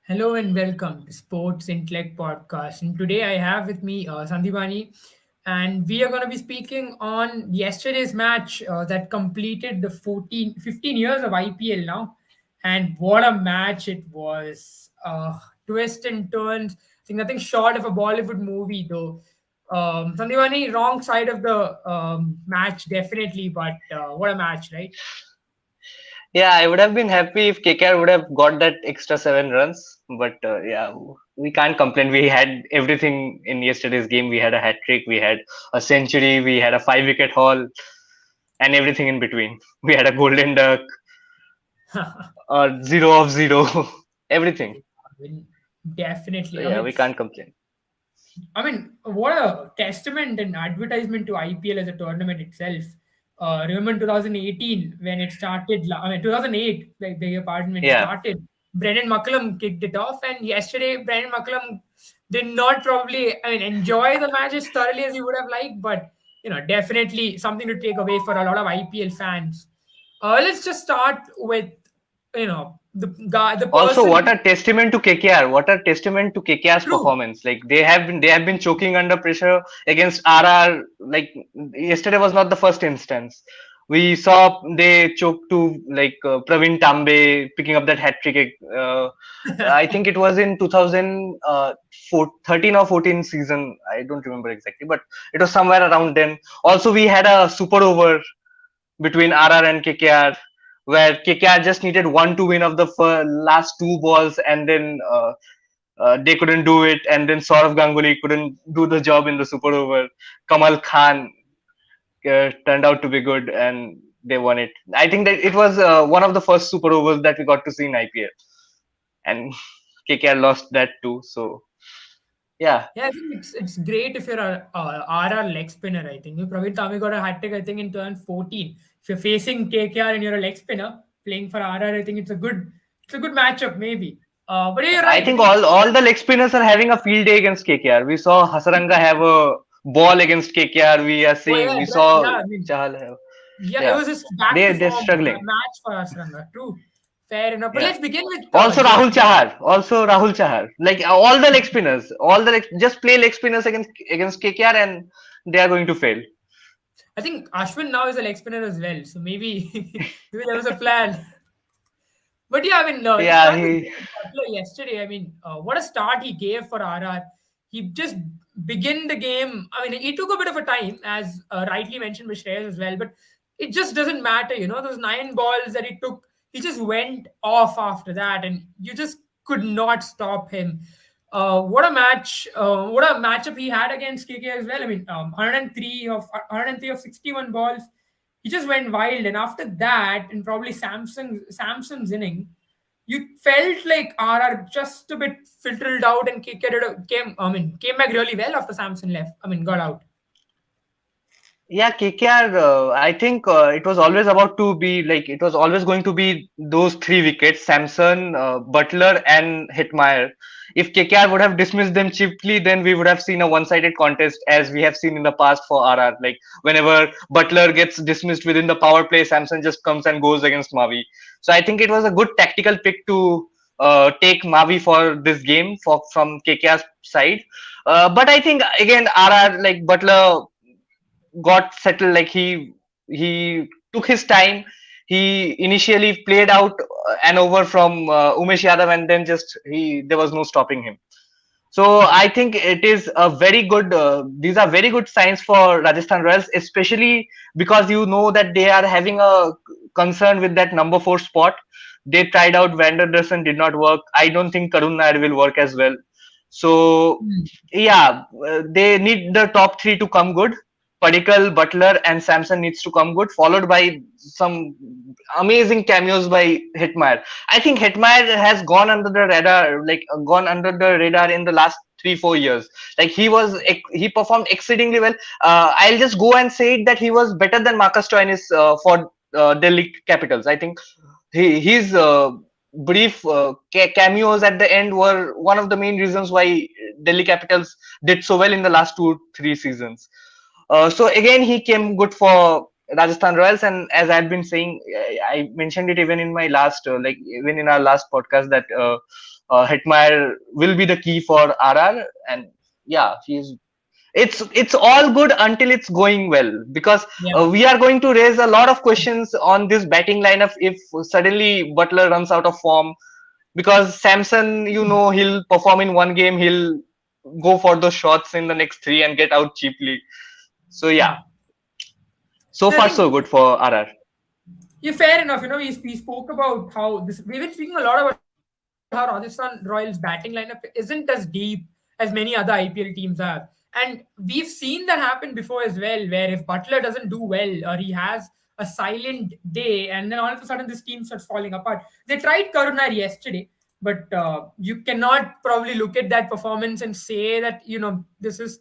Hello and welcome to Sports Intellect Podcast. And today I have with me Sandhibani, and we are going to be speaking on yesterday's match that completed the 15 years of IPL now. And what a match it was! Twists and turns. I think nothing short of a Bollywood movie, though. Sandhibani, wrong side of the match, definitely, but what a match, right? Yeah, I would have been happy if KKR would have got that extra 7 runs. But yeah, we can't complain. We had everything in yesterday's game. We had a hat trick, we had a century, we had a 5 wicket haul, and everything in between. We had a golden duck, zero of zero, everything. I mean, So definitely. yeah, we can't complain. What a testament and advertisement to IPL as a tournament itself. Remember in 2018 when it started, 2008, beg your pardon, when it Yeah. started, Brendan McCullum kicked it off. And yesterday, Brendan McCullum did not probably, enjoy the match as thoroughly as he would have liked, but, definitely something to take away for a lot of IPL fans. Let's just start with, the Also, what person. a testament to KKR! What a testament to KKR's True. performance! Like they have been choking under pressure against RR. Like yesterday was not the first instance. We saw they choked to Praveen Tambe picking up that hat trick. I think it was in 2013 or 14 season. I don't remember exactly, but it was somewhere around then. Also, we had a super over between RR and KKR, where KKR just needed one to win of the last two balls, and then they couldn't do it, and then Saurav Ganguly couldn't do the job in the super over. Kamal Khan turned out to be good, and they won it. I think that it was one of the first super overs that we got to see in IPL, and KKR lost that too. So yeah, Yeah, I think it's great if you're a RR leg spinner. I think Praveen Tami got a hat trick. I think in turn 14. If you're facing KKR and you're a leg spinner playing for RR, I think it's a good matchup maybe. But yeah, you're I right. I think think all the leg spinners are having a field day against KKR. We saw Hasaranga have a ball against KKR. oh yeah, We right. saw Yeah, I mean Chahal have. yeah, it Yeah, was just back to they're form struggling. match for Asranga. True, fair enough. But Yeah. let's begin with Also just Rahul Chahar. Also Rahul Chahar. Like all the leg spinners, just play leg spinners against KKR and they are going to fail. I think Ashwin now is a leg spinner as well. So maybe maybe there was a plan. But yeah, to Yeah, start with he. Jimmy Butler yesterday, what a start he gave for RR. He just began the game. He took a bit of a time, as rightly mentioned by Shreyas as well, but it just doesn't matter. Those 9 balls that he took, he just went off after that, and you just could not stop him. What a match! What a matchup he had against KK as well. 103 of 61 balls, he just went wild. And after that, and probably Samson's inning, you felt like RR just a bit filtered out, and came back really well after Samson left. Got out. Yeah, KKR, I think it was always about to be like, it was always going to be those 3 wickets, Samson, Butler, and Hitmeyer. If KKR would have dismissed them cheaply, then we would have seen a one-sided contest as we have seen in the past for RR. Like, whenever Butler gets dismissed within the power play, Samson just comes and goes against Mavi. So I think it was a good tactical pick to take Mavi for this game from KKR's side. But I think again, RR, like Butler got settled. Like he took his time. He initially played out an over from Umesh Yadav, and then just he there was no stopping him. So I think it is a very good. These are very good signs for Rajasthan Royals, especially because you know that they are having a concern with that number 4 spot. They tried out Vander Derson, did not work. I don't think Karun Nair will work as well. So yeah, they need the top 3 to come good. Padikkal, Butler, and Samson needs to come good, followed by some amazing cameos by Hitmeyer. I think Hitmeyer has gone under the radar, gone under the radar in the last 3-4 years. Like he performed exceedingly well. I'll just go and say that he was better than Marcus Stoinis for Delhi Capitals. I think his brief cameos at the end were one of the main reasons why Delhi Capitals did so well in the last 2-3 seasons. So again, he came good for Rajasthan Royals, and as I've been saying, I mentioned it even in my last, even in our last podcast, that Hetmeyer will be the key for RR, and yeah, it's all good until it's going well, because Yeah, we are going to raise a lot of questions on this batting lineup if suddenly Butler runs out of form, because Samson, he'll perform in one game, he'll go for those shots in the next three and get out cheaply. So yeah, yeah. so I far think so good for RR. yeah, fair enough. We spoke about how this. We've been speaking a lot about how Rajasthan Royals' batting lineup isn't as deep as many other IPL teams have, and we've seen that happen before as well. Where if Butler doesn't do well or he has a silent day, and then all of a sudden this team starts falling apart. They tried Karunar yesterday, but you cannot probably look at that performance and say that this is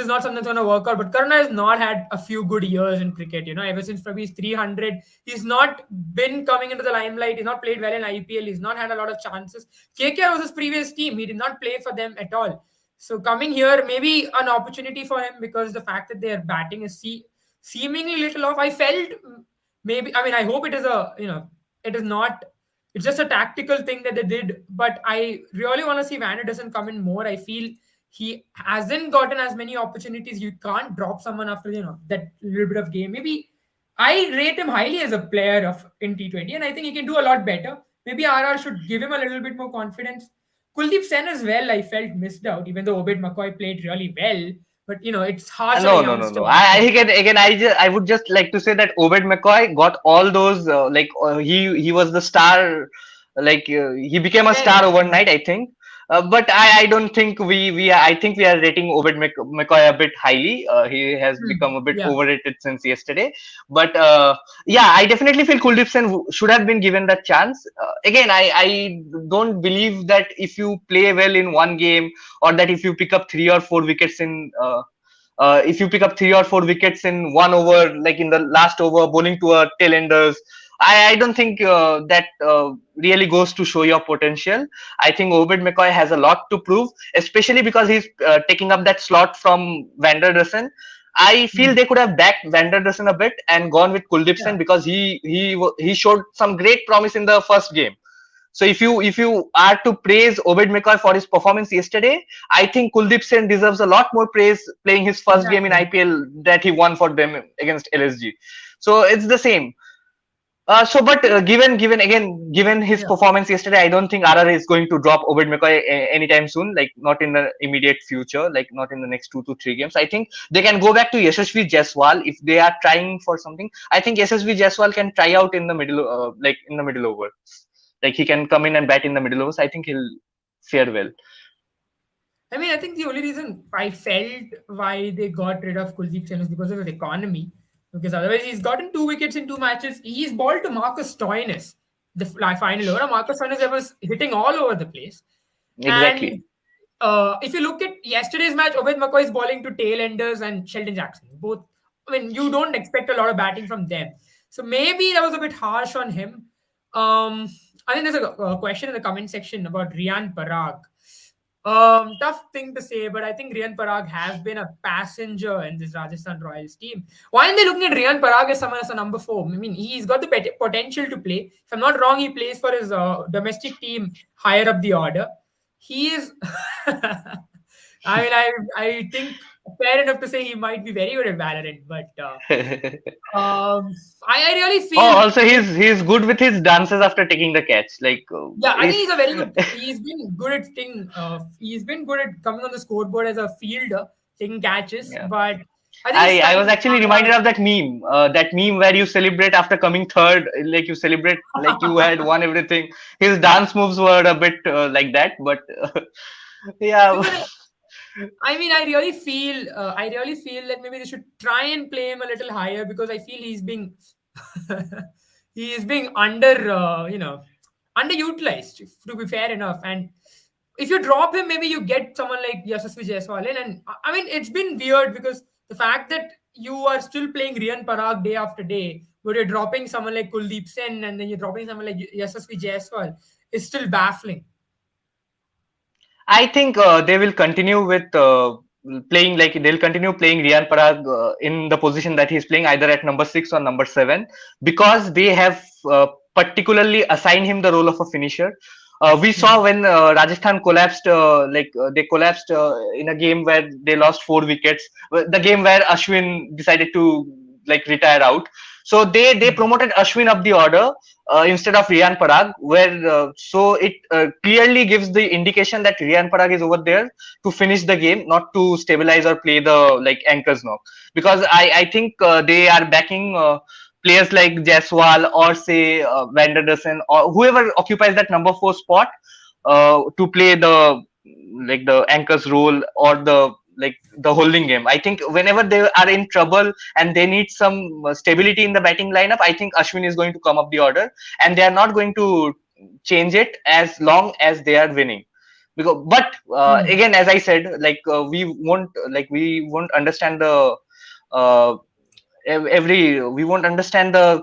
not something that's going to work out. But Karna has not had a few good years in cricket. Ever since maybe he's 300, he's not been coming into the limelight. He's not played well in IPL. He's not had a lot of chances. KKR was his previous team. He did not play for them at all. So coming here, maybe an opportunity for him because the fact that their batting is seemingly little off. I felt maybe. I mean, I hope it is it is not. It's just a tactical thing that they did. But I really want to see Van doesn't come in more. I feel he hasn't gotten as many opportunities. You can't drop someone after that little bit of game. Maybe I rate him highly as a player of in T20, and I think he can do a lot better. Maybe RR should give him a little bit more confidence. Kuldeep Sen as well, I felt missed out, even though Obed McCoy played really well. But it's harsh on a No, no, no, youngster. no. I again, I would just like to say that Obed McCoy got all those, he was the star, he became a Fair star enough. overnight, I think. But I don't think I think we are rating Obed McCoy a bit highly. He has become a bit Yeah, overrated since yesterday. But yeah, I definitely feel Kuldeep Sen should have been given that chance. Again, I don't believe that if you play well in one game, or that if you pick up 3 or 4 wickets if you pick up 3 or 4 wickets in one over, like in the last over, bowling to a tailenders, I don't think that really goes to show your potential. I think Obed McCoy has a lot to prove, especially because he's taking up that slot from Van der Dussen. I feel they could have backed Van der Dussen a bit and gone with Kuldeep yeah, Sen, because he showed some great promise in the first game. So if you are to praise Obed McCoy for his performance yesterday, I think Kuldeep Sen deserves a lot more praise playing his first game in exactly. IPL that he won for them against LSG. So it's the same. I But think given his yeah. performance yesterday, I don't think RR is going to drop Obed McCoy anytime soon. Like not in the immediate future. Like not in the next 2 to 3 games. I think they can go back to Yashasvi Jaiswal if they are trying for something. I think Yashasvi Jaiswal can try out in the middle, in the middle over. Like he can come in and bat in the middle overs. I think he'll fare well. I mean, I think the only reason I felt why they got rid of Kuldeep Sen is because of his economy. Because otherwise, he's gotten 2 wickets in 2 matches. He's balled to Marcus Stoinis, the final over. Marcus Stoinis was hitting all over the place. And Exactly. if you look at yesterday's match, Obed McCoy is bowling to tail enders and Sheldon Jackson. Both, I mean, you don't expect a lot of batting from them. So maybe that was a bit harsh on him. I think there's a question in the comment section about Rian Parag. Tough thing to say, but I think Rian Parag has been a passenger in this Rajasthan Royals team. Why are they looking at Rian Parag as someone as a number 4? I mean, he's got the potential to play. If I'm not wrong, he plays for his domestic team higher up the order. He is. I mean, I think fair enough to say he might be very good at Valorant, but I really Oh, feel also he's good with his dances after taking the catch. yeah, I think If he's a very good. He's been good at thing. He's been good at coming on the scoreboard as a fielder, taking catches. yeah. But I think it's I time was actually reminded of that meme where you celebrate after coming third, like you celebrate like you had won everything. His dance moves were a bit like that, but yeah. because I mean, I really feel that maybe they should try and play him a little higher because I feel he's being, he is being underutilized. To be fair enough, and if you drop him, maybe you get someone like Yashasvi Jaiswal in. And I mean, it's been weird because the fact that you are still playing Rian Parag day after day, but you're dropping someone like Kuldeep Sen and then you're dropping someone like Yashasvi Jaiswal is still baffling. I think they will continue with playing, like they'll continue playing Rian Parag in the position that he's playing, either at number 6 or number 7, because they have particularly assigned him the role of a finisher. We Hmm. saw when Rajasthan collapsed, they collapsed in a game where they lost 4 wickets. The game where Ashwin decided to like retire out. So they Hmm. promoted Ashwin up the order instead of Riyan Parag, where so it clearly gives the indication that Riyan Parag is over there to finish the game, not to stabilize or play the like anchors knock. Because I think they are backing. Players like Jaiswal or say Vanderdersen or whoever occupies that number 4 spot to play the like the anchor's role or the like the holding game. I think whenever they are in trouble and they need some stability in the batting lineup, I think Ashwin is going to come up the order, and they are not going to change it as long as they are winning. Because, but Hmm. again, as I said, we won't understand the uh, every we won't understand the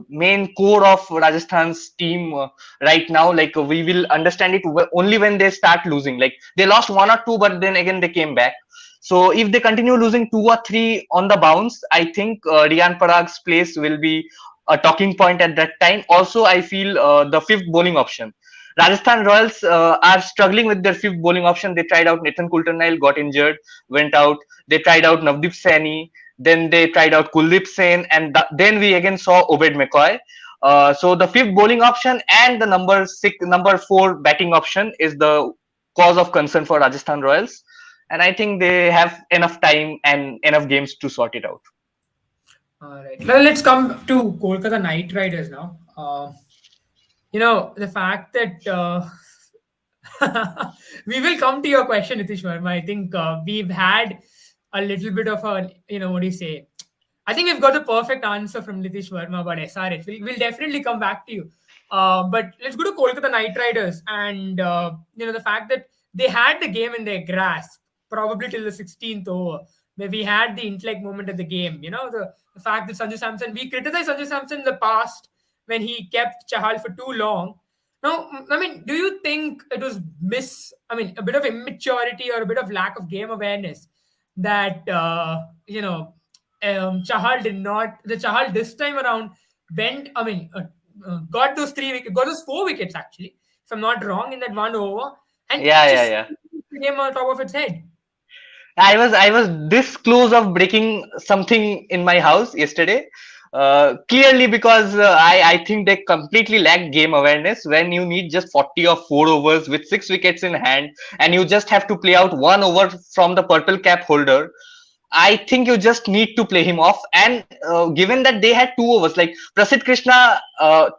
main core of Rajasthan's team right now. Like we will understand it only when they start losing. Like they lost 1 or 2, but then again they came back. So if they continue losing 2 or 3 on the bounce, I think Riyan Parag's place will be a talking point at that time. Also, I feel the fifth bowling option. Rajasthan Royals are struggling with their fifth bowling option. They tried out Nathan Coulter-Nile, got injured, went out. They tried out Navdeep Saini, then they tried out Kuldeep Sen, and then we again saw Obed McCoy. So the fifth bowling option and the number 4 batting option is the cause of concern for Rajasthan Royals, and I think they have enough time and enough games to sort it out. All right. Well, let's come to Kolkata Knight Riders now. The fact that we will come to your question, Nitish Verma. I think we've had a little bit of a, what do you say? I think we've got the perfect answer from Nitish Verma about SRH. We'll definitely come back to you. But let's go to Kolkata Knight Riders and, the fact that they had the game in their grasp, probably till the 16th over, where we had the intellect moment of the game. The fact that Sanju Samson, we criticized Sanju Samson in the past when he kept Chahal for too long. Now, I mean, do you think it was a bit of immaturity or a bit of lack of game awareness that, Chahal did not, the Chahal this time around went, got those 3 wickets, got those 4 wickets actually, if I'm not wrong, in that one over, and Yeah, yeah, just yeah. the game on top of its head. I was this close of breaking something in my house yesterday. Clearly because I think they completely lack game awareness when you need just 40 or 4 overs with 6 wickets in hand, and you just have to play out 1 over from the purple cap holder. I think you just need to play him off. And given that they had 2 overs, like Prasidh Krishna,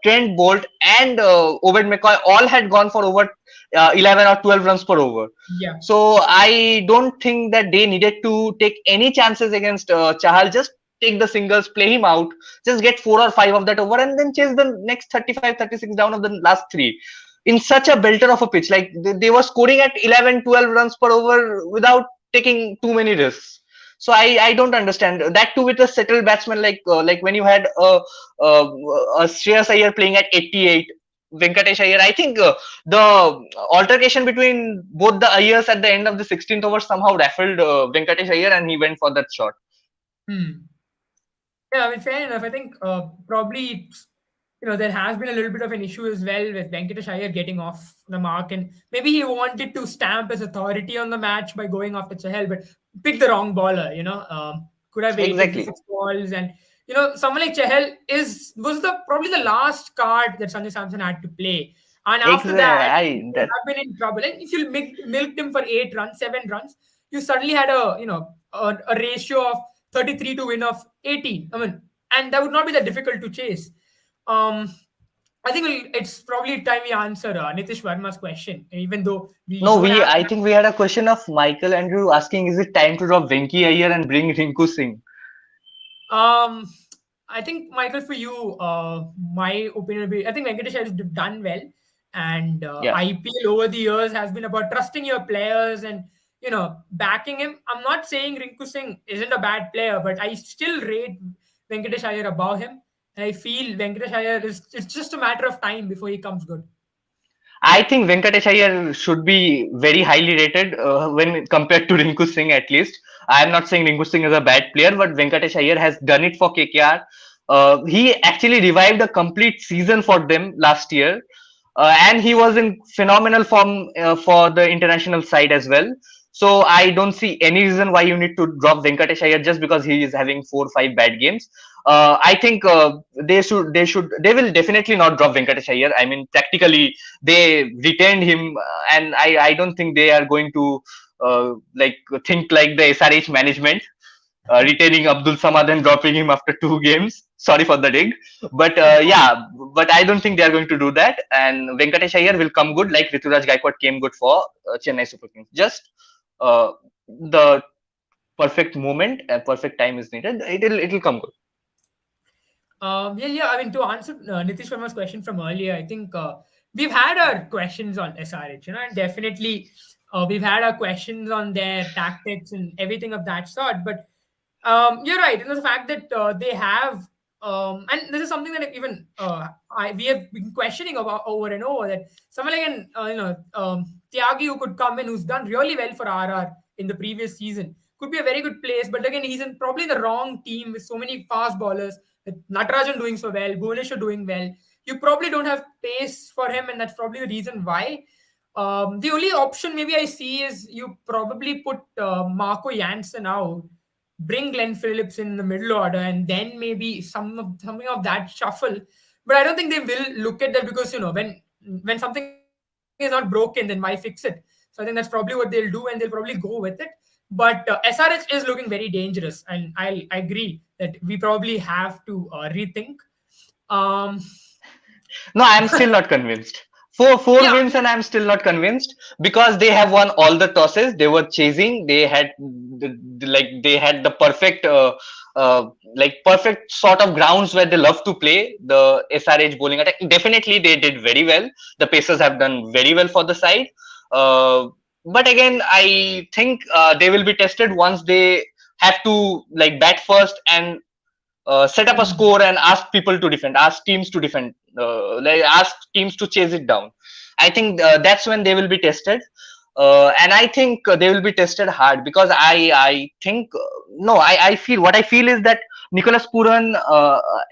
Trent Bolt, and Obed McCoy all had gone for over 11 or 12 runs per over. Yeah. So I don't think that they needed to take any chances against Chahal. Just take the singles, play him out, just get 4 or 5 of that over, and then chase the next 35, 36 down of the last 3. In such a belter of a pitch, like they were scoring at 11, 12 runs per over without taking too many risks. So I don't understand that too with a settled batsman like when you had a Shreyas Iyer playing at 88, Venkatesh Iyer. I think the altercation between both the Iyers at the end of the 16th over somehow raffled Venkatesh Iyer, and he went for that shot. Hmm. Yeah, I mean, fair enough. I think probably there has been a little bit of an issue as well with Venkatesh Iyer getting off the mark, and maybe he wanted to stamp his authority on the match by going after Chahal, but picked the wrong bowler. Could have waited for Exactly. 6 balls, and someone like Chahal was the probably the last card that Sanjay Samson had to play, and after that he I would that have been in trouble. And if you milked him for 8 runs, 7 runs, you suddenly had a ratio of 33 to win of 18. I mean, and that would not be that difficult to chase. Um, I think it's probably time we answer Nitish Verma's question, even though we no, don't we have. I think we had a question of Michael Andrew asking, is it time to drop Venki Iyer and bring Rinku Singh? Um, I think Michael, for you, my opinion would be I think Venkatesh has done well, and Yeah, IPL over the years has been about trusting your players and backing him. I'm not saying Rinku Singh isn't a bad player, but I still rate Venkatesh Iyer above him. And I feel Venkatesh Iyer is it's just a matter of time before he comes good. I think Venkatesh Iyer should be very highly rated when compared to Rinku Singh at least. I am not saying Rinku Singh is a bad player, but Venkatesh Iyer has done it for KKR. He actually revived a complete season for them last year. and he was in phenomenal form for the international side as well. So I don't see any reason why you need to drop Venkatesh Iyer just because he is having 4 or 5 bad games. I think they will definitely not drop Venkatesh Iyer. I mean, tactically they retained him, and I don't think they are going to like think like the SRH management, retaining Abdul Samad and dropping him after 2 games. Sorry for the dig, but yeah, but I don't think they are going to do that. And Venkatesh Iyer will come good, like Rituraj Gaikwad came good for Chennai Super Kings. Just the perfect moment and perfect time is needed. It'll come good. Yeah. I mean, to answer Nitish Sharma's question from earlier, I think we've had our questions on SRH, and definitely we've had our questions on their tactics and everything of that sort. But you're right. The fact that they have, and this is something that even we have been questioning about over and over, that someone like an Tyagi, who could come in, who's done really well for RR in the previous season, could be a very good place. But again, he's in probably the wrong team with so many fast bowlers, with Natarajan doing so well, Bhuvaneswar doing well. You probably don't have pace for him, and that's probably the reason why. The only option maybe I see is you probably put Marco Jansen out, bring Glenn Phillips in the middle order, and then maybe something of that shuffle. But I don't think they will look at that, because when something is not broken, then why fix it? So I think that's probably what they'll do, and they'll probably go with it. But SRH is looking very dangerous, and I agree that we probably have to rethink. Um, No, I'm still not convinced. Four yeah, wins, and I'm still not convinced because they have won all the tosses. They were chasing. They had they had the perfect perfect sort of grounds where they love to play the SRH bowling attack. Definitely, they did very well. The Pacers have done very well for the side. Uh, but again, I think they will be tested once they have to bat first and set up a score and ask people to defend, ask teams to defend, ask teams to chase it down. I think that's when they will be tested. And I think they will be tested hard because I think no I feel what I feel is that Nicholas Puran,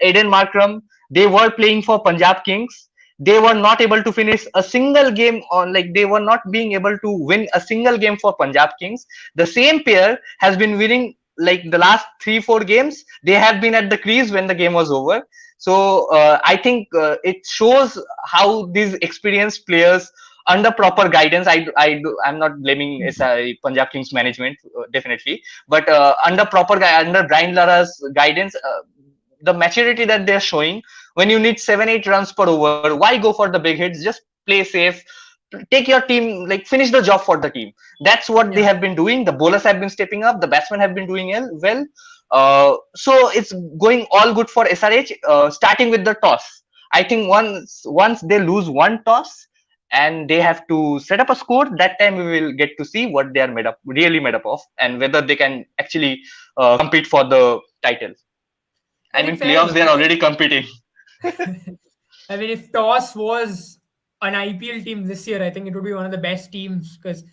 Aiden Markram, they were playing for Punjab Kings. They were not able to finish a single game on, they were not being able to win a single game for Punjab Kings. The same pair has been winning the last 3-4 games. They have been at the crease when the game was over. So I think it shows how these experienced players under proper guidance. I'm not blaming Punjab Kings management, definitely, but under Brian Lara's guidance, the maturity that they're showing, when you need 7-8 runs per over, why go for the big hits? Just play safe, take your team, finish the job for the team. That's what they yeah. have been doing. The bowlers have been stepping up, the batsmen have been doing well. So it's going all good for SRH, starting with the toss. I think once they lose one toss and they have to set up a score, that time we will get to see what they are really made up of, and whether they can actually compete for the title. I I think mean, fair playoffs, enough. they are already competing. I mean, if Toss was an IPL team this year, I think it would be one of the best teams, because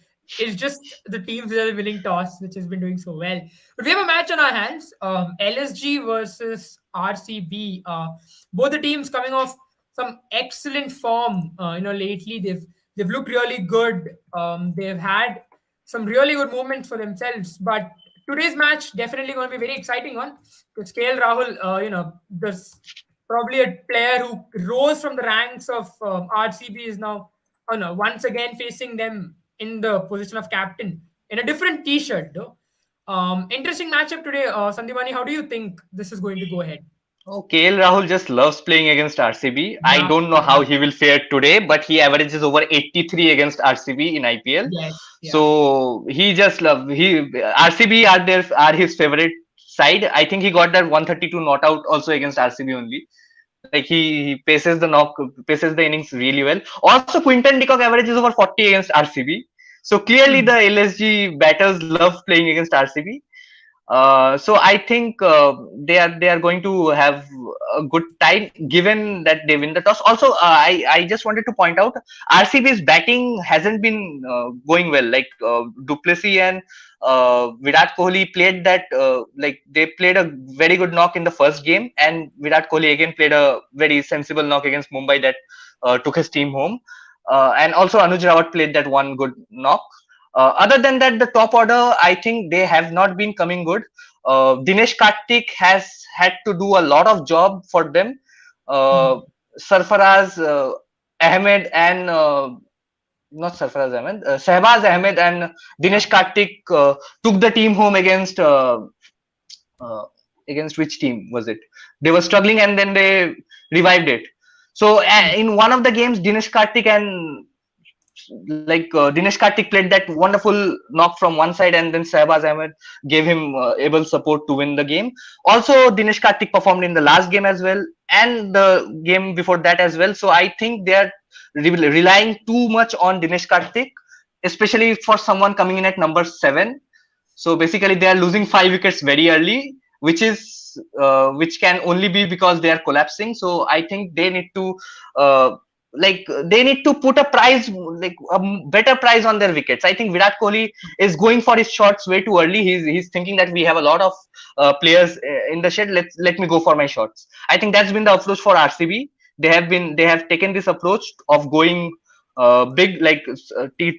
it's just the teams that are winning Toss which has been doing so well. But we have a match on our hands: LSG versus RCB. Both the teams coming off some excellent form. Lately they've looked really good. They've had some really good moments for themselves. But today's match definitely going to be very exciting one, to scale Rahul. There's probably a player who rose from the ranks of RCB is now, once again facing them in the position of captain in a different T-shirt, though. Interesting matchup today, Sandipani. How do you think this is going to go ahead? Oh, KL Rahul just loves playing against RCB. I Yeah, don't know how yeah, he will fare today, but he averages over 83 against RCB in IPL. yes, yeah. So he just love he RCB are his favorite side. I think he got that 132 not out also against RCB only. He paces the innings really well. Also, Quinton de Kock averages over 40 against RCB. So clearly Hmm. the LSG batters love playing against RCB. So I think they are going to have a good time given that they win the toss. Also, I just wanted to point out RCB's batting hasn't been going well. Duplessis and Virat Kohli played they played a very good knock in the first game, and Virat Kohli again played a very sensible knock against Mumbai that took his team home. And also Anuj Rawat played that one good knock. Other than that, the top order, I think they have not been coming good. Dinesh Karthik has had to do a lot of job for them. Uh, Hmm. Sarfaraz Ahmed and not Sarfaraz Ahmed, Shehbaz Ahmed and Dinesh Yeah. Karthik took the team home uh, against which team was it? They were struggling and then they revived it. So Hmm. in one of the games, Dinesh Karthik and Dinesh Karthik played that wonderful knock from one side, and then Shahbaz Ahmed gave him able support to win the game. Also, Dinesh Karthik performed in the last game as well, and the game before that as well. So I think they are relying too much on Dinesh Karthik, especially for someone coming in at number 7. So basically, they are losing 5 wickets very early, which can only be because they are collapsing. So I think they need to they need to put a price, like a better price on their wickets. I think Virat Kohli is going for his shots way too early. He's thinking that we have a lot of players in the shed. Let me go for my shots. I think that's been the approach for RCB. They have taken this approach of going big, like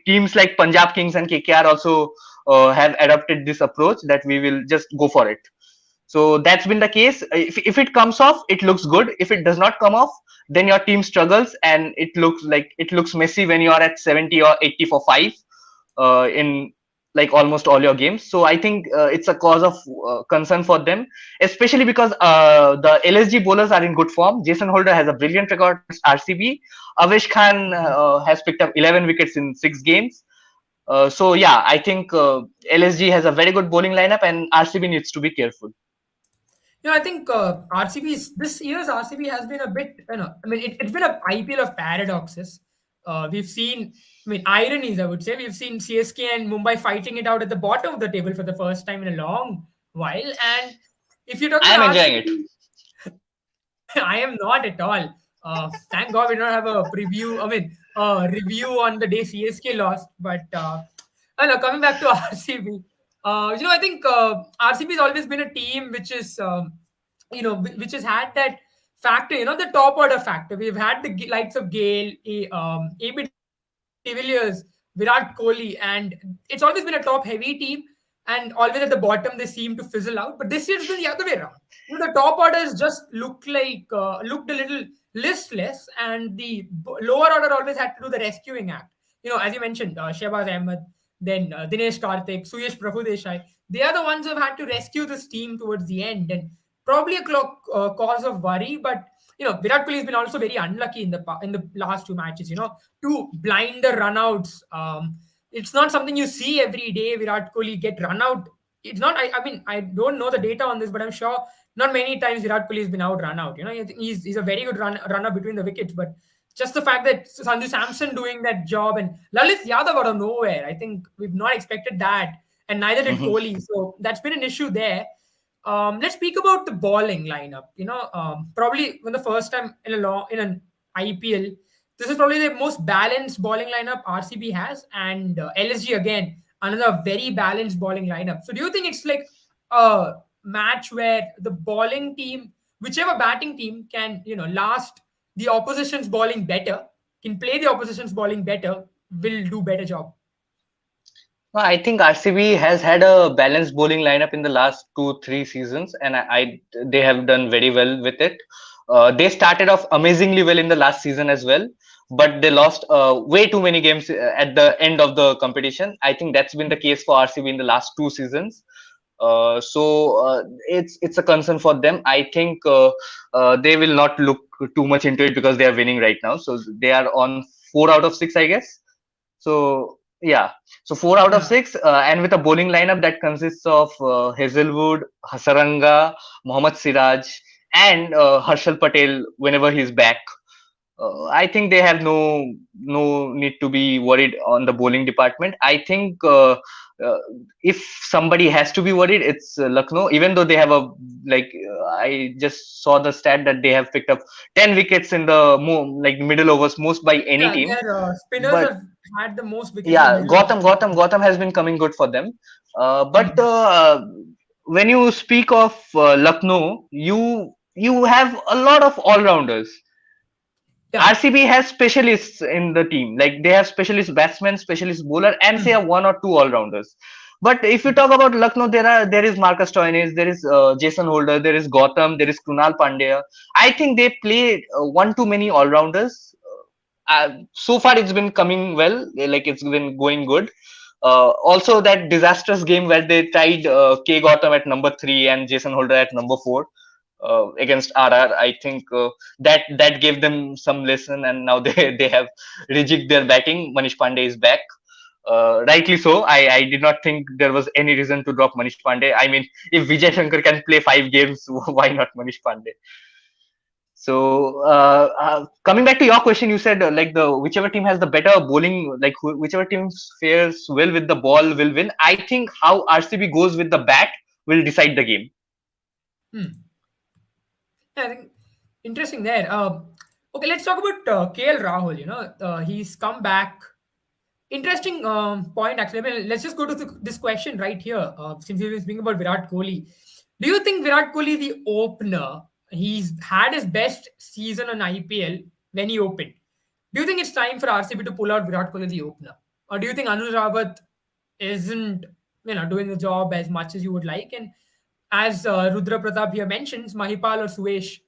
teams like Punjab Kings and KKR also have adopted this approach that we will just go for it. So that's been the case. If it comes off, it looks good. If it does not come off, then your team struggles, and it looks messy when you are at 70 or 80 for 5 in like almost all your games. So I think it's a cause of concern for them, especially because the LSG bowlers are in good form. Jason Holder has a brilliant record against RCB. Avesh Khan has picked up 11 wickets in 6 games. So yeah, I think LSG has a very good bowling lineup, and RCB needs to be careful. I think RCB's this year's RCB has been a bit, I mean, it's been a IPL of paradoxes. We've seen, I mean, ironies, I would say. We've seen CSK and Mumbai fighting it out at the bottom of the table for the first time in a long while. And if you talk I am about enjoying it. RCB, I am not at all. Thank God we don't have a preview. I mean, review on the day CSK lost. But I don't know, coming back to RCB, I think RCB has always been a team which is, which has had that factor. The top order factor. We've had the likes of Gale, AB de Villiers, Virat Kohli, and it's always been a top heavy team. And always at the bottom they seem to fizzle out. But this year it's been the other way around. The top orders just looked a little listless, and the lower order always had to do the rescuing act. As you mentioned, Shehbaz Ahmed, then Dinesh Karthik, Suyesh Prabhudeshai. They are the ones who have had to rescue this team towards the end, and probably a cause of worry. But Virat Kohli has been also very unlucky in the last 2 matches. Two blinder runouts. It's not something you see every day. Virat Kohli get run out. It's not. I mean, I don't know the data on this, but I'm sure not many times Virat Kohli has been out run out. I think he's a very good runner between the wickets, but just the fact that Sanju Samson doing that job and Lalit Yadav out of nowhere, I think we've not expected that, and neither did Mhm. Kohli. So that's been an issue there. Let's speak about the bowling lineup. Probably for the first time in an IPL, this is probably the most balanced bowling lineup RCB has, and LSG again another very balanced bowling lineup. So do you think it's like a match where the bowling team, whichever batting team can last the opposition's bowling better, can play the opposition's bowling better, will do better job? No, I think RCB has had a balanced bowling lineup in the last 2 3 seasons, and they have done very well with it. They started off amazingly well in the last season as well, but they lost way too many games at the end of the competition. I think that's been the case for RCB in the last 2 seasons. It's a concern for them. I think they will not look too much into it because they are winning right now. So they are on 4 out of 6, I guess. So yeah, so 4 out of 6, and with a bowling lineup that consists of Hazelwood, Hasaranga, Mohammad Siraj, and Harshal Patel whenever he's back. I think they have no need to be worried on the bowling department. I think uh, if somebody has to be worried, it's Lucknow. Even though they have I just saw the stat that they have picked up 10 wickets in the middle overs, most by any Yeah, team. their spinners But have had the most wickets in the yeah, middle of. Gotham has been coming good for them. But Hmm. when you speak of Lucknow, you have a lot of all rounders. RCB has specialists in the team. Like they have specialist batsmen, specialist bowler, and say a one or two all rounders. But if you talk about Lucknow, there is Marcus Stoinis, there is Jason Holder, there is Gautam, there is Krunal Pandya. I think they play one too many all rounders. So far, it's been coming well. Like it's been going good. Also, that disastrous game where they tried K Gautam at number 3 and Jason Holder at number 4 against RR. I think that gave them some lesson, and now they have rejigged their batting. Manish Pandey is back. Rightly so. I did not think there was any reason to drop Manish Pandey. I mean, if Vijay Shankar can play 5 games, why not Manish Pandey? So coming back to your question, you said like the whichever team has the better bowling, like whichever team fares well with the ball will win. I think how RCB goes with the bat will decide the game. Hmm. Yeah, I think interesting there. Okay, let's talk about KL Rahul. He's come back. Interesting point, actually. I mean, let's just go to this question right here. Since we were speaking about Virat Kohli, do you think Virat Kohli, the opener, he's had his best season on IPL when he opened? Do you think it's time for RCB to pull out Virat Kohli, the opener, or do you think Anuj Rawat isn't doing the job as much as you would like? And as Rudra Pratap here mentions, Mahipal or Suesh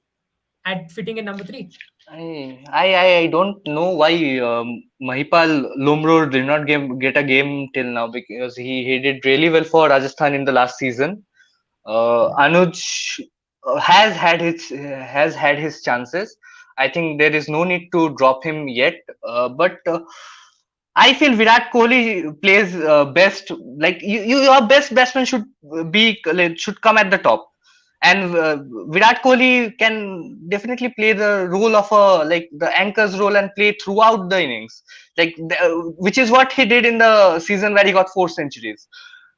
at fitting in number three. I don't know why Mahipal Lumror did not get a game till now, because he did really well for Rajasthan in the last season. Anuj has had his chances. I think there is no need to drop him yet. But I feel Virat Kohli plays best. Like your best batsman should come at the top, and Virat Kohli can definitely play the role of a like the anchor's role and play throughout the innings, which is what he did in the season where he got 4 centuries.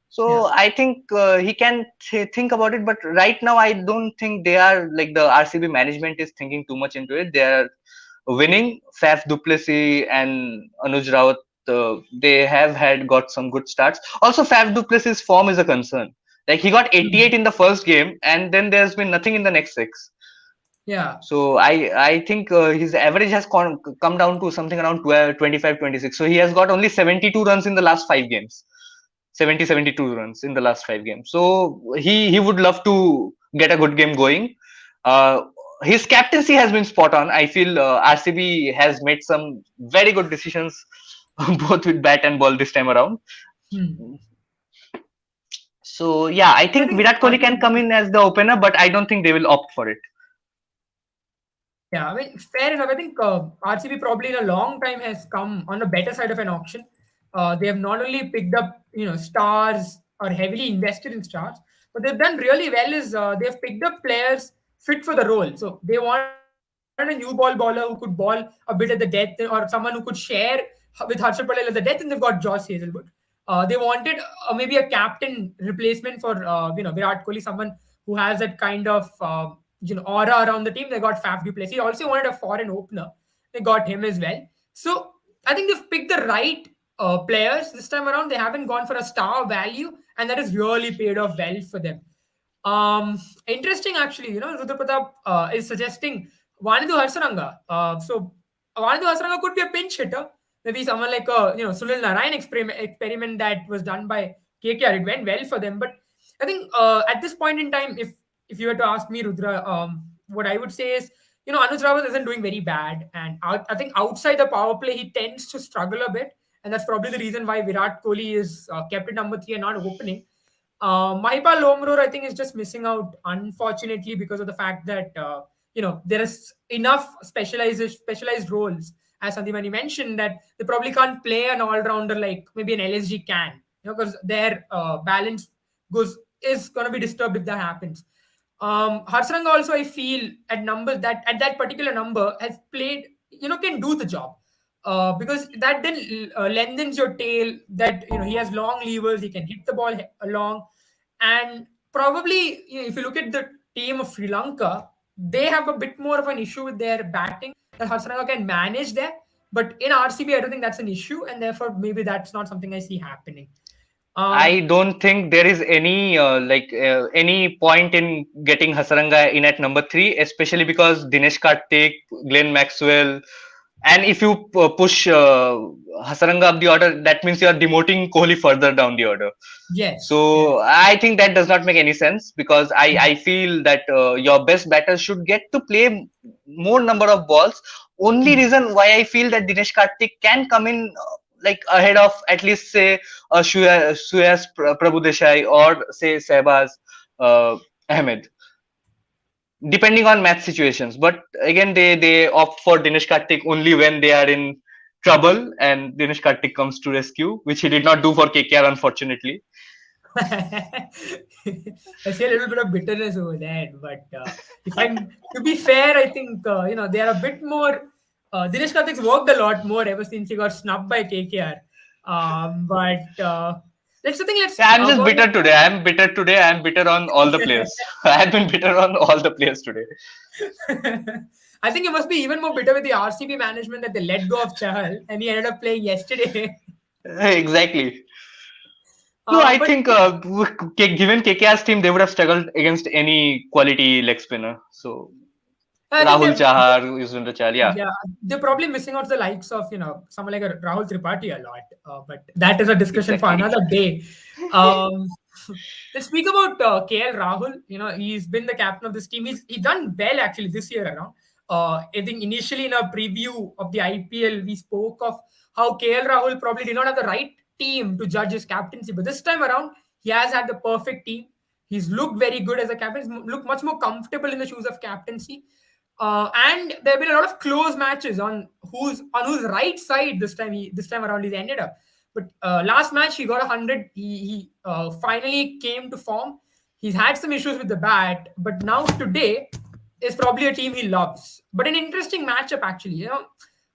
So Yeah. I think he can think about it, but right now I don't think they are like the RCB management is thinking too much into it. They are winning. Faf Duplessis and Anuj Rawat, they have had got some good starts. Also, Faf Duplessis' form is a concern. Like he got 88 in the first game, and then there's been nothing in the next 6. Yeah. So I think his average has come down to something around 12, 25, 26. So he has got only 72 runs in the last 5 games. 72 runs in the last 5 games. So he would love to get a good game going. Uh, his captaincy has been spot on. I feel RCB has made some very good decisions, both with bat and ball this time around. Hmm. So yeah, I I think think Virat Kohli can come in as the opener, but I don't think they will opt for it. Yeah, I mean, fair enough. I think RCB probably in a long time has come on the better side of an auction. They have not only picked up, stars or heavily invested in stars, but they've done really well is they've picked up players fit for the role. So they wanted a new ball bowler who could ball a bit at the death, or someone who could share with Harshal Patel at the death, and they've got Josh Hazelwood. They wanted maybe a captain replacement for Virat Kohli, someone who has that kind of aura around the team. They got Faf du Plessis. He also wanted a foreign opener. They got him as well. So I think they've picked the right players this time around. They haven't gone for a star value, and that has really paid off well for them. Interesting actually. Rudra Pratap is suggesting Vanidu Harsaranga. So Vanidu Harsaranga could be a pinch hitter. Maybe someone like Sunil Narayan experiment that was done by KKR. It went well for them, but I think at this point in time, if you were to ask me, Rudra, what I would say is, Anuj Rawat isn't doing very bad, and I think outside the power play, he tends to struggle a bit, and that's probably the reason why Virat Kohli is kept at number 3 and not opening. Mahipal Lomror, I think, is just missing out, unfortunately, because of the fact that there is enough specialized roles, as Sandhimani mentioned, that they probably can't play an all rounder like maybe an LSG can, because their balance goes is going to be disturbed if that happens. Harsaranga also, I feel, at numbers that at that particular number has played, can do the job. Because that then lengthens your tail. That he has long levers, he can hit the ball long, and probably if you look at the team of Sri Lanka, they have a bit more of an issue with their batting that Harsaranga can manage there. But in RCB, I don't think that's an issue, and therefore maybe that's not something I see happening. I Um, don't think there is any point in getting Hasaranga in at number three, especially because Dinesh Karthik, Glenn Maxwell, and if you push Hasaranga up the order, that means you are demoting Kohli further down the order. yes, So yes. I think that does not make any sense because I feel that your best batters should get to play more number of balls. Only Hmm. reason why I feel that Dinesh Karthik can come in like ahead of at least say Suyas Prabhu Desai or say Sehbaz Ahmed, depending on match situations. But again, they opt for Dinesh Karthik only when they are in trouble, and Dinesh Karthik comes to rescue, which he did not do for KKR, unfortunately. I see a little bit of bitterness over that, but if I'm to be fair, I think they are a bit more. Dinesh Karthik's worked a lot more ever since he got snubbed by KKR. But that's the thing. Let's Yeah, I'm just go bitter today. I'm bitter today. I'm bitter on all the players. I have been bitter on all the players today. I think you must be even more bitter with the RCB management that they let go of Chahal and he ended up playing yesterday. Exactly. No, I But think given KKR's team, they would have struggled against any quality leg spinner. So I think Rahul they've Chahar, Yuzvendra Chahal, yeah, yeah, they're probably missing out the likes of someone like a Rahul Tripathi a lot. But that is a discussion for exactly. another day. Um, let's speak about KL Rahul. He's been the captain of this team. He done well actually this year around. I think initially in our preview of the IPL, we spoke of how KL Rahul probably did not have the right team to judge his captaincy, but this time around, he has had the perfect team. He's looked very good as a captain. He's looked much more comfortable in the shoes of captaincy. And there have been a lot of close matches on whose right side this time around he's ended up. But last match he got 100. He finally came to form. He's had some issues with the bat, but now today is probably a team he loves. But an interesting matchup actually.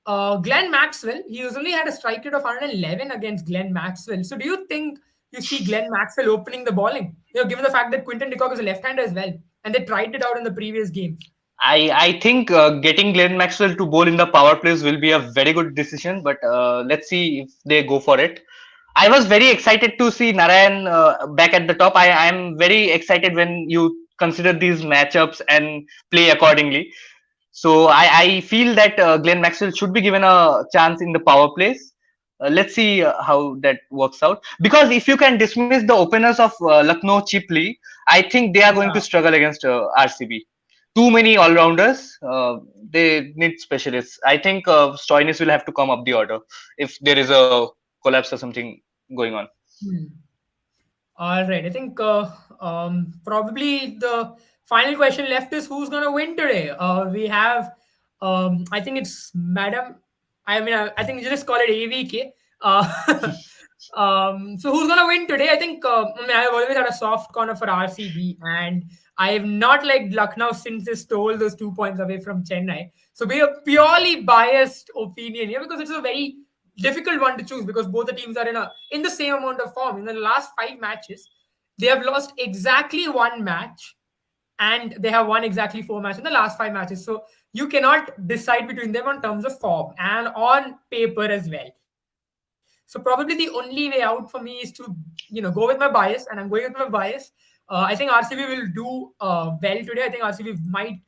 Glenn Maxwell. He usually had a strike rate of 111 against Glenn Maxwell. So do you think you see Glenn Maxwell opening the bowling? Given the fact that Quinton de Kock is a left-hander as well, and they tried it out in the previous games. I think getting Glenn Maxwell to bowl in the power plays will be a very good decision, but let's see if they go for it. I was very excited to see Narayan back at the top. I am very excited when you consider these matchups and play accordingly. So I feel that Glenn Maxwell should be given a chance in the power plays. Let's see how that works out. Because if you can dismiss the openers of Lucknow cheaply, I think they are going to Yeah. struggle against RCB. Too many all rounders. They need specialists. I think Stoinis will have to come up the order if there is a collapse or something going on. Hmm. All right. I think probably the final question left is who's going to win today. We have, I think it's Madam. I think you just call it AVK. So who's going to win today? I think, I've always had a soft corner for RCB, and I have not liked Lucknow since they stole those 2 points away from Chennai. So we are purely biased opinion here because it's a very difficult one to choose because both the teams are in the same amount of form. In the last 5 matches, they have lost exactly one match, and they have won exactly 4 matches in the last 5 matches. So you cannot decide between them on terms of form and on paper as well. So probably the only way out for me is to go with my bias, and I'm going with my bias. I think RCB will do well today. I think RCB might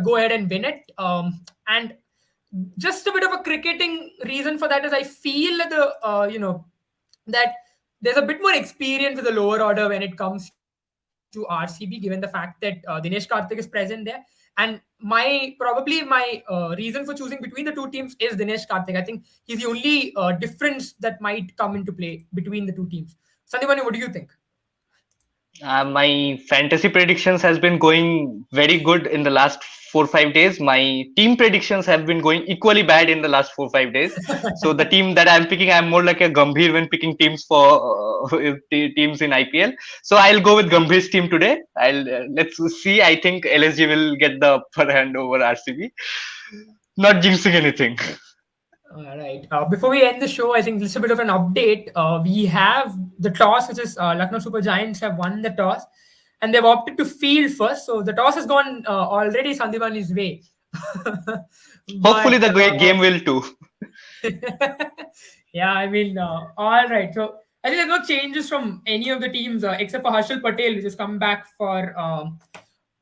go ahead and win it. And just a bit of a cricketing reason for that is I feel that that there's a bit more experience with the lower order when it comes to RCB, given the fact that Dinesh Karthik is present there. And my reason for choosing between the two teams is Dinesh Karthik. I think he's the only difference that might come into play between the two teams. Sandipani, what do you think? My fantasy predictions has been going very good in the last 4 5 days. My team predictions have been going equally bad in the last 4 5 days. So the team that I'm picking, I'm more like a Gambhir when picking teams for teams in IPL. So I'll go with Gambhir's team today. Let's see. I think LSG will get the upper hand over RCB. Not jinxing anything. All right. Before we end the show, I think this is a bit of an update. We have the toss, which is Lucknow Super Giants have won the toss, and they've opted to field first. So the toss has gone already Sandipani's way. Hopefully but the game will too. yeah, I mean, all right. So I think there's no changes from any of the teams except for Harshal Patel, which has come back for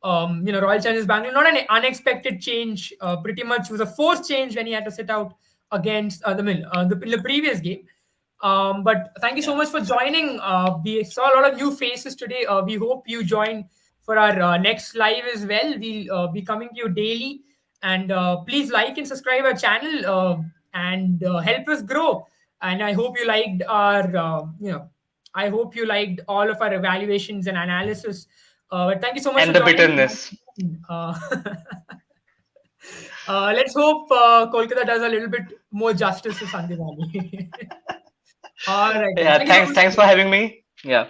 Royal Challengers Bangalore. Not an unexpected change. Pretty much was a forced change when he had to sit out against the previous game. But thank you so Yeah. much for joining. We saw a lot of new faces today. We hope you join for our next live as well. We'll be coming to you daily. And please like and subscribe our channel and help us grow. And I hope you liked I hope you liked all of our evaluations and analysis. But thank you so much for And the joining. bitterness. Let's hope Kolkata does a little bit more justice to Sandeep. All right, then. Yeah, Thank you so thanks much. for having me. Yeah.